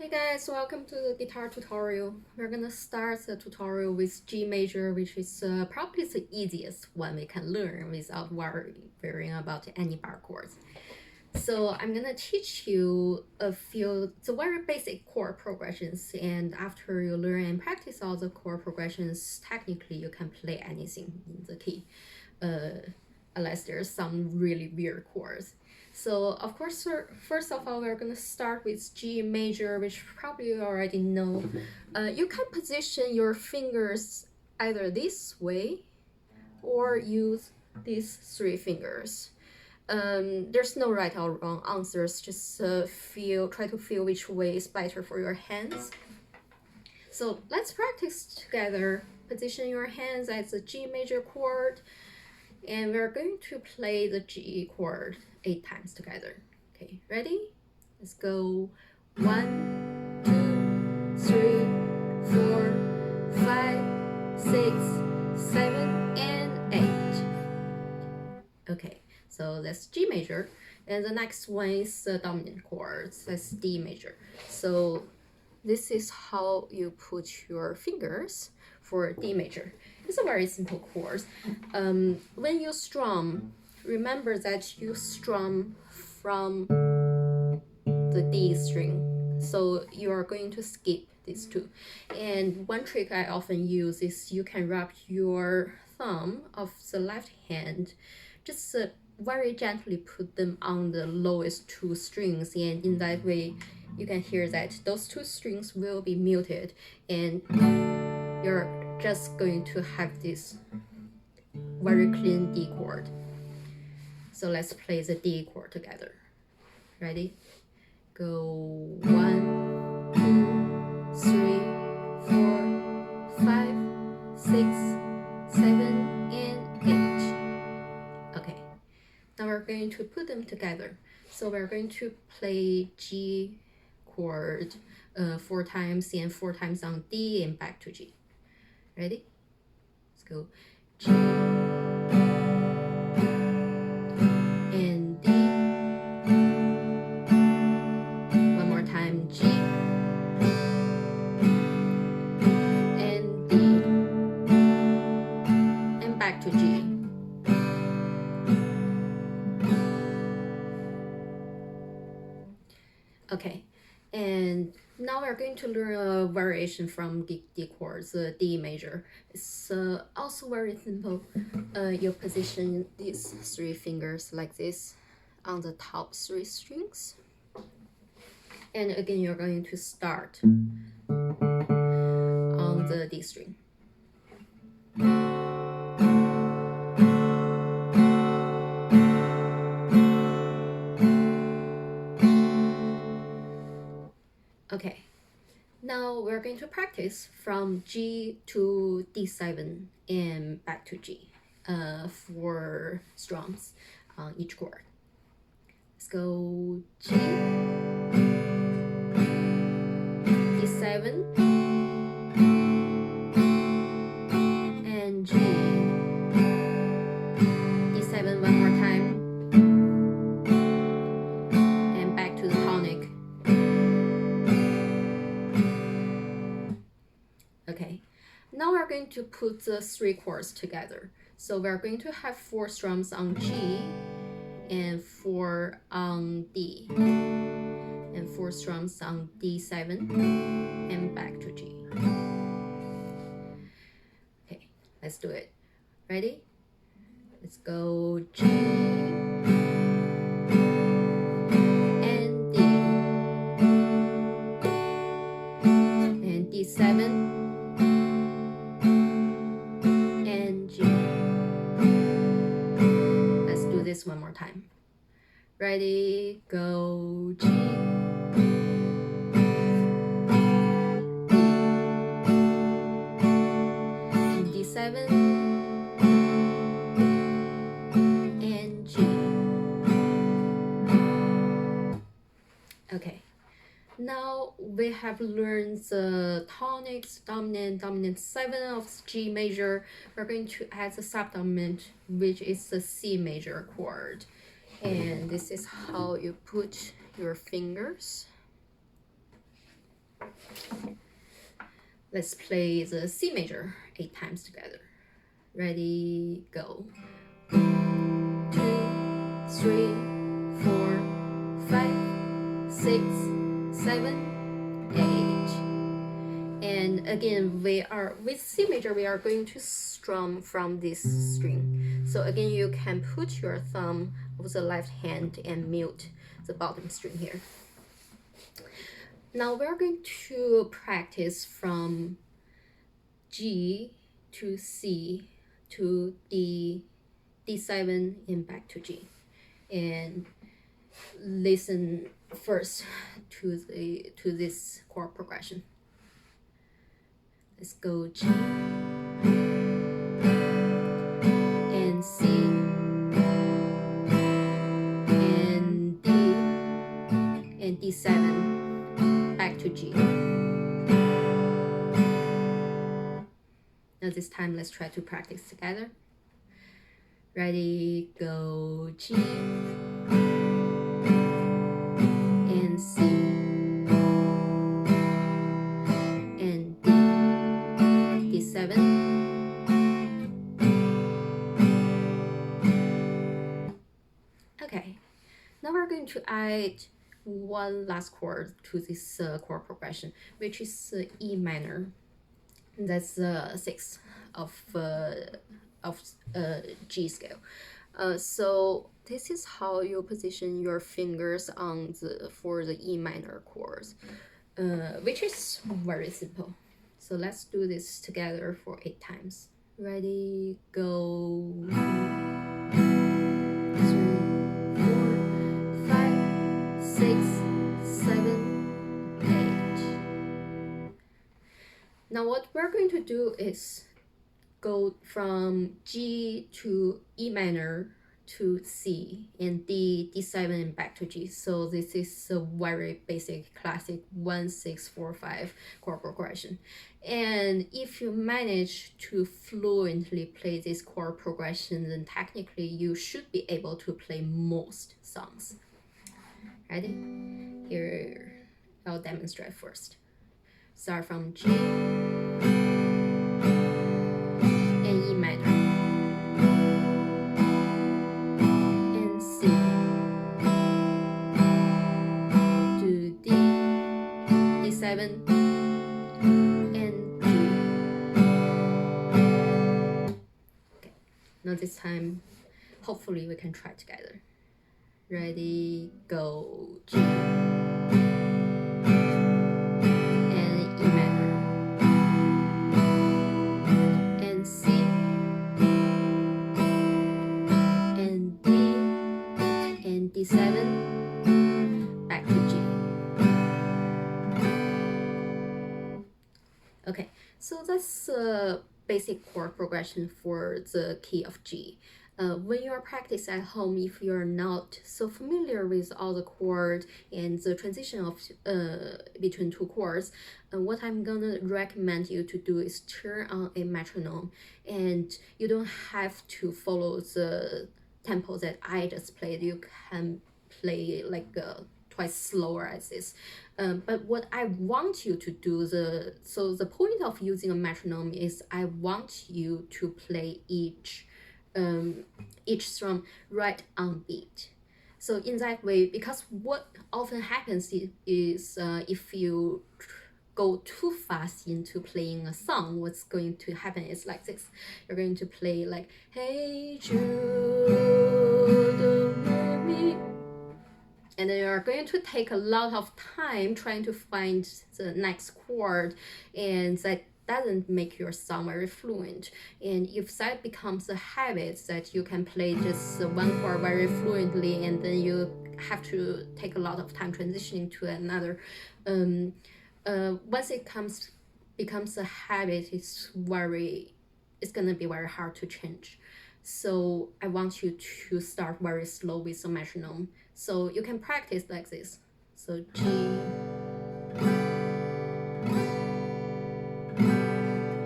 Hey guys, welcome to the guitar tutorial. We're gonna start the tutorial with G major, which is probably the easiest one we can learn without worrying about any bar chords. So I'm gonna teach you the very basic chord progressions, and after you learn and practice all the chord progressions, technically you can play anything in the key, unless there's some really weird chords. So of course, first of all, we're gonna start with G major, which probably you already know. You can position your fingers either this way or use these three fingers. There's no right or wrong answers, just try to feel which way is better for your hands. So let's practice together. Position your hands as a G major chord, and we're going to play the G chord 8 times together. Okay, ready? Let's go. 1, 2, 3, 4, 5, 6, 7, and 8. Okay, so that's G major, and the next one is the dominant chord. That's D major. So this is how you put your fingers for D major. It's a very simple chord. When you strum, remember that you strum from the D string. So you are going to skip these two. And one trick I often use is you can wrap your thumb of the left hand, just very gently put them on the lowest two strings, and in that way you can hear that those two strings will be muted, and you're just going to have this very clean D chord. So let's play the D chord together. Ready? Go 1, 2, 3, 4, 5, 6, 7, and 8. Okay. Now we're going to put them together. So we're going to play G chord 4 times and 4 times on D and back to G. Ready? Let's go. G and D. One more time. G and D. And back to G. Okay, and now we're going to learn a variation from D chords, D major. It's also very simple. You position these 3 fingers like this on the top 3 strings. And again, you're going to start on the D string. Okay, now we're going to practice from G to D7 and back to G, 4 strums on each chord. Let's go G, D7, and G, D7 one more time, and back to the tonic. Okay, now we're going to put the 3 chords together. So we're going to have 4 strums on G and 4 on D, and 4 strums on D7 and back to G. Okay, let's do it. Ready? Let's go G and D and D7 and G. Let's do this one more time. Ready? Go G, and D7 and G. Okay, now we have learned the tonics, dominant 7 of G major. We're going to add the subdominant, which is the C major chord. And this is how you put your fingers. Let's play the C major 8 times together. Ready, go. 2, 3, 4, 5, 6, 7, 8. And again, we are with C major, we are going to strum from this string. So again, you can put your thumb over the left hand and mute the bottom string here. Now we're going to practice from G to C to D, D7 and back to G. And listen first to this chord progression. Let's go G and C and D and D7 back to G. Now this time let's try to practice together. Ready, go G and C and D, D7. Okay, now we're going to add one last chord to this chord progression, which is E minor. That's the sixth of G scale. So this is how you position your fingers on for the E minor chords, which is very simple. So let's do this together for 8 times. Ready, go. 3, 4, 5, 6, 7, 8. Now what we're going to do is go from G to E minor to C and D, D7 and back to G. So this is a very basic classic 1, 6, 4, 5 chord progression. And if you manage to fluently play this chord progression, then technically you should be able to play most songs. Ready? Here, I'll demonstrate first. Start from G and E minor and C to D, D7 and G. Okay, now this time hopefully we can try together. Ready, go G and E minor and C and D and D7 back to G. Okay, so that's a basic chord progression for the key of G. When you are practicing at home, if you're not so familiar with all the chords and the transition of between two chords, what I'm gonna recommend you to do is turn on a metronome, and you don't have to follow the tempo that I just played. You can play like twice slower as this. But what I want you to do, the point of using a metronome is I want you to play each strum right on beat. So in that way, because what often happens is if you go too fast into playing a song, what's going to happen is like this. You're going to play like, hey Jude, me. And then you're going to take a lot of time trying to find the next chord, and that doesn't make your song very fluent. And if that becomes a habit that you can play just one chord very fluently, and then you have to take a lot of time transitioning to another, once it becomes a habit, it's gonna be very hard to change. So I want you to start very slow with the metronome. So you can practice like this. So G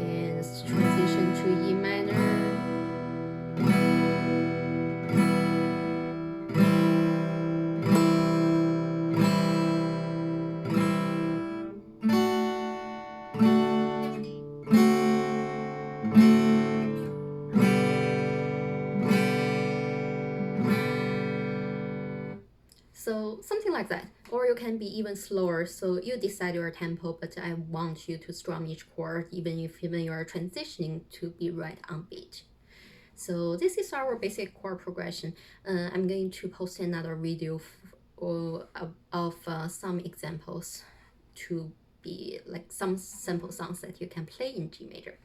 and transition to E minor. So something like that. Or you can be even slower. So you decide your tempo, but I want you to strum each chord, even if you are transitioning to be right on beat. So this is our basic chord progression. I'm going to post another video of some examples to be like some sample songs that you can play in G major.